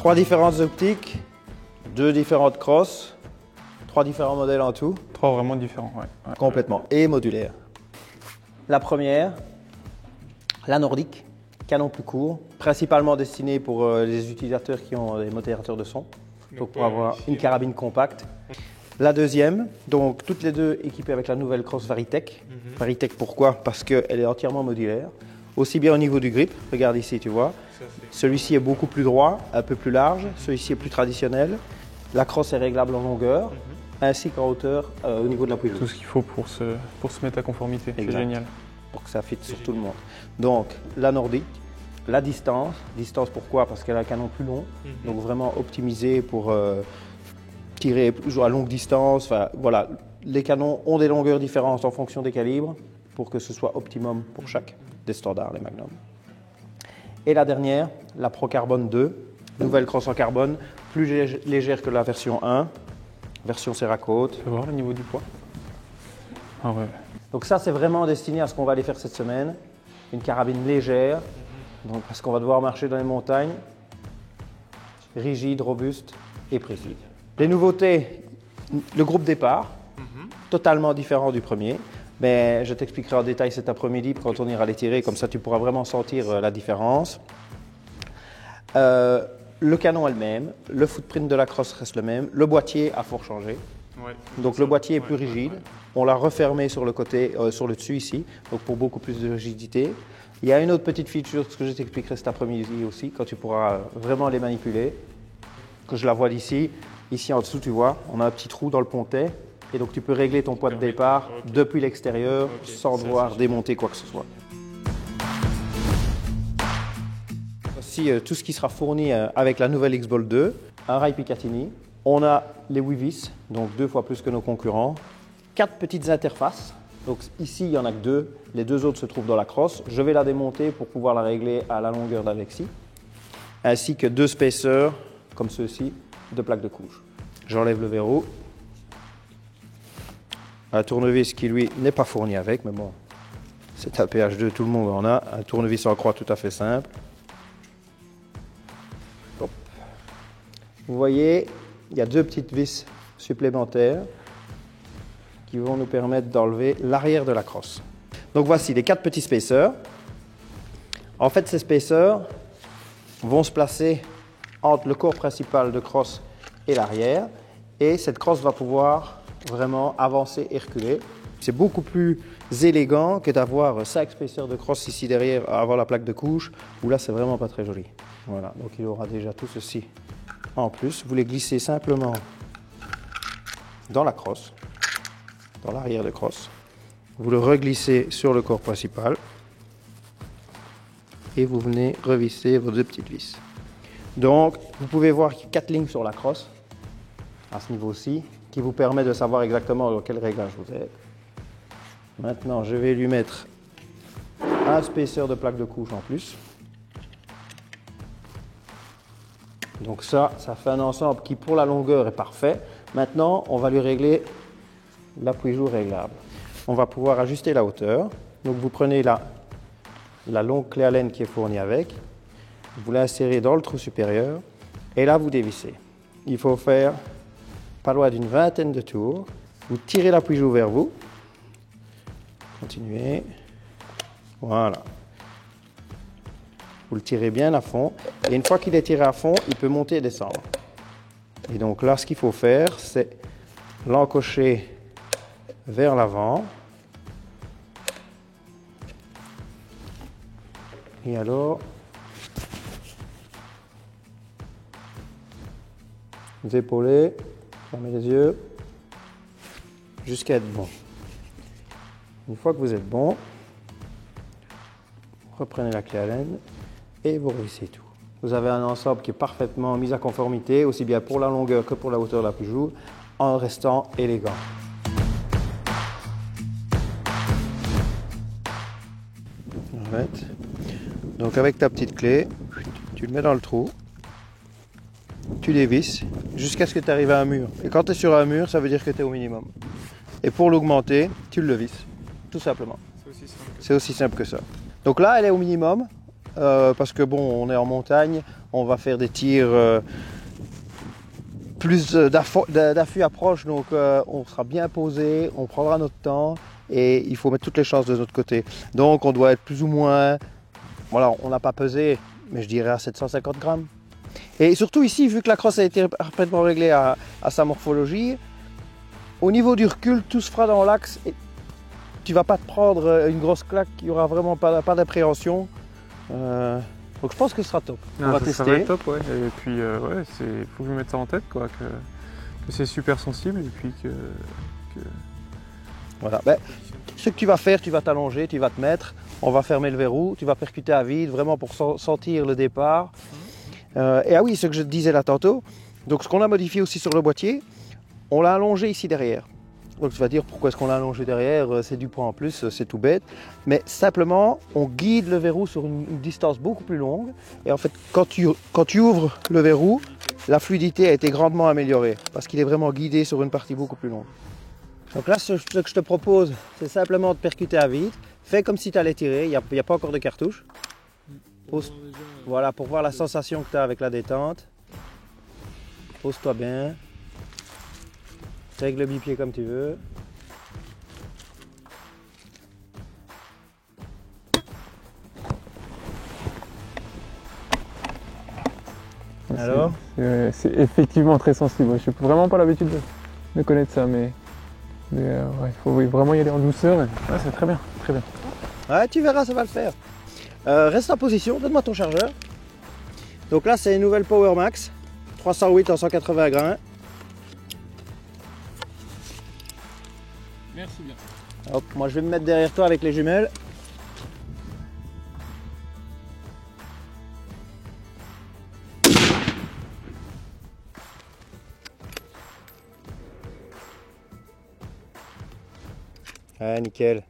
3 différentes optiques, 2 différentes crosses, 3 différents modèles en tout. 3 vraiment différents, ouais. Complètement, et modulaires. La première, la nordique, canon plus court, principalement destiné pour les utilisateurs qui ont des modérateurs de son, donc pour avoir une carabine compacte. La deuxième, donc toutes les deux équipées avec la nouvelle crosse Varitech. Varitech pourquoi? Parce qu'elle est entièrement modulaire, aussi bien au niveau du grip, regarde ici tu vois. Celui-ci est beaucoup plus droit, un peu plus large, celui-ci est plus traditionnel. La crosse est réglable en longueur, ainsi qu'en hauteur au niveau de la pouille. Tout ce qu'il faut pour se mettre à conformité, c'est génial. Pour que ça fitte sur tout le monde. Donc la nordique, la distance pourquoi? Parce qu'elle a un canon plus long, donc vraiment optimisé pour tirer à longue distance. Enfin, voilà, les canons ont des longueurs différentes en fonction des calibres pour que ce soit optimum pour chaque des standards, les Magnum. Et la dernière, la Pro Carbone 2, nouvelle crosse en carbone, plus légère que la version 1, version Cerakote. Tu peux voir le niveau du poids? Ah ouais. Donc ça, c'est vraiment destiné à ce qu'on va aller faire cette semaine. Une carabine légère, donc parce qu'on va devoir marcher dans les montagnes, rigide, robuste et précise. Les nouveautés, le groupe départ, totalement différent du premier. Mais je t'expliquerai en détail cet après-midi quand on ira les tirer, comme ça tu pourras vraiment sentir la différence. Le canon est le même, le footprint de la crosse reste le même, le boîtier a fort changé. Donc le boîtier est plus rigide, on l'a refermé sur le côté, sur le dessus ici, donc pour beaucoup plus de rigidité. Il y a une autre petite feature, ce que je t'expliquerai cet après-midi aussi, quand tu pourras vraiment les manipuler, que je la vois d'ici. Ici en dessous, tu vois, on a un petit trou dans le pontet, et donc tu peux régler ton poids de départ depuis l'extérieur sans devoir démonter quoi que ce soit. Voici tout ce qui sera fourni avec la nouvelle X-Bolt 2, un rail Picatinny. On a les 8 vis, donc 2 fois plus que nos concurrents. 4 petites interfaces. Donc ici, il n'y en a que 2. Les 2 autres se trouvent dans la crosse. Je vais la démonter pour pouvoir la régler à la longueur d'Alexis. Ainsi que 2 spacers, comme ceux-ci, de plaques de couche. J'enlève le verrou. Un tournevis qui, lui, n'est pas fourni avec, mais bon, c'est un PH2, tout le monde en a. Un tournevis en croix tout à fait simple. Hop. Vous voyez, il y a 2 petites vis supplémentaires qui vont nous permettre d'enlever l'arrière de la crosse. Donc voici les 4 petits spacers. En fait, ces spacers vont se placer entre le corps principal de crosse et l'arrière. Et cette crosse va pouvoir vraiment avancer et reculer. C'est beaucoup plus élégant que d'avoir 5 spacers de crosse ici derrière, avoir la plaque de couche, où là, c'est vraiment pas très joli. Voilà, donc il aura déjà tout ceci. En plus, vous les glissez simplement dans la crosse, dans l'arrière de crosse. Vous le reglissez sur le corps principal et vous venez revisser vos 2 petites vis. Donc, vous pouvez voir qu'il y a 4 lignes sur la crosse, à ce niveau-ci, qui vous permet de savoir exactement dans quel réglage vous êtes. Maintenant, je vais lui mettre un spacer de plaque de couche en plus. Donc ça fait un ensemble qui pour la longueur est parfait. Maintenant, on va lui régler l'appui-jour réglable. On va pouvoir ajuster la hauteur. Donc vous prenez la longue clé Allen qui est fournie avec, vous l'insérez dans le trou supérieur et là vous dévissez. Il faut faire pas loin d'une vingtaine de tours. Vous tirez l'appui-jour vers vous. Continuez. Voilà. Vous le tirez bien à fond. Et une fois qu'il est tiré à fond, il peut monter et descendre. Et donc là, ce qu'il faut faire, c'est l'encocher vers l'avant. Et alors, vous épaulez, fermez les yeux, jusqu'à être bon. Une fois que vous êtes bon, reprenez la clé Allen et vous revissez tout. Vous avez un ensemble qui est parfaitement mis à conformité, aussi bien pour la longueur que pour la hauteur de l'appui-jour, en restant élégant. Donc avec ta petite clé, tu le mets dans le trou, tu dévisses jusqu'à ce que tu arrives à un mur. Et quand tu es sur un mur, ça veut dire que tu es au minimum. Et pour l'augmenter, tu le visses, tout simplement. C'est aussi simple que ça. Donc là, elle est au minimum. parce que bon, on est en montagne, on va faire des tirs plus d'affût approche, donc on sera bien posé, on prendra notre temps et il faut mettre toutes les chances de notre côté. Donc on doit être plus ou moins, voilà, on n'a pas pesé, mais je dirais à 750 grammes. Et surtout ici, vu que la crosse a été parfaitement réglée à sa morphologie, au niveau du recul, tout se fera dans l'axe. Tu vas pas te prendre une grosse claque, il n'y aura vraiment pas d'appréhension. Donc je pense que ce sera top. On va tester. Ça va être top, ouais. Et puis, ouais, faut que je mette ça en tête, quoi, que c'est super sensible et puis que... Voilà. Ben, ce que tu vas faire, tu vas t'allonger, tu vas te mettre, on va fermer le verrou, tu vas percuter à vide, vraiment pour sentir le départ. Et ah oui, ce que je te disais là tantôt, donc ce qu'on a modifié aussi sur le boîtier, on l'a allongé ici derrière. Donc tu vas dire pourquoi est-ce qu'on l'a allongé derrière, c'est du poids en plus, c'est tout bête. Mais simplement, on guide le verrou sur une distance beaucoup plus longue. Et en fait, quand tu ouvres le verrou, la fluidité a été grandement améliorée parce qu'il est vraiment guidé sur une partie beaucoup plus longue. Donc là, ce que je te propose, c'est simplement de percuter à vide. Fais comme si tu allais tirer, il n'y a pas encore de cartouche. Voilà, pour voir la sensation que tu as avec la détente. Pose-toi bien. Règle le bipied comme tu veux. Alors ? C'est effectivement très sensible. Je n'ai vraiment pas l'habitude de connaître ça, mais ouais, faut vraiment y aller en douceur. Ouais, c'est très bien, très bien. Ouais, tu verras, ça va le faire. Reste en position, donne-moi ton chargeur. Donc là, c'est une nouvelle Power Max, 308 en 180 grains. Merci bien. Hop, moi je vais me mettre derrière toi avec les jumelles. Ah, nickel.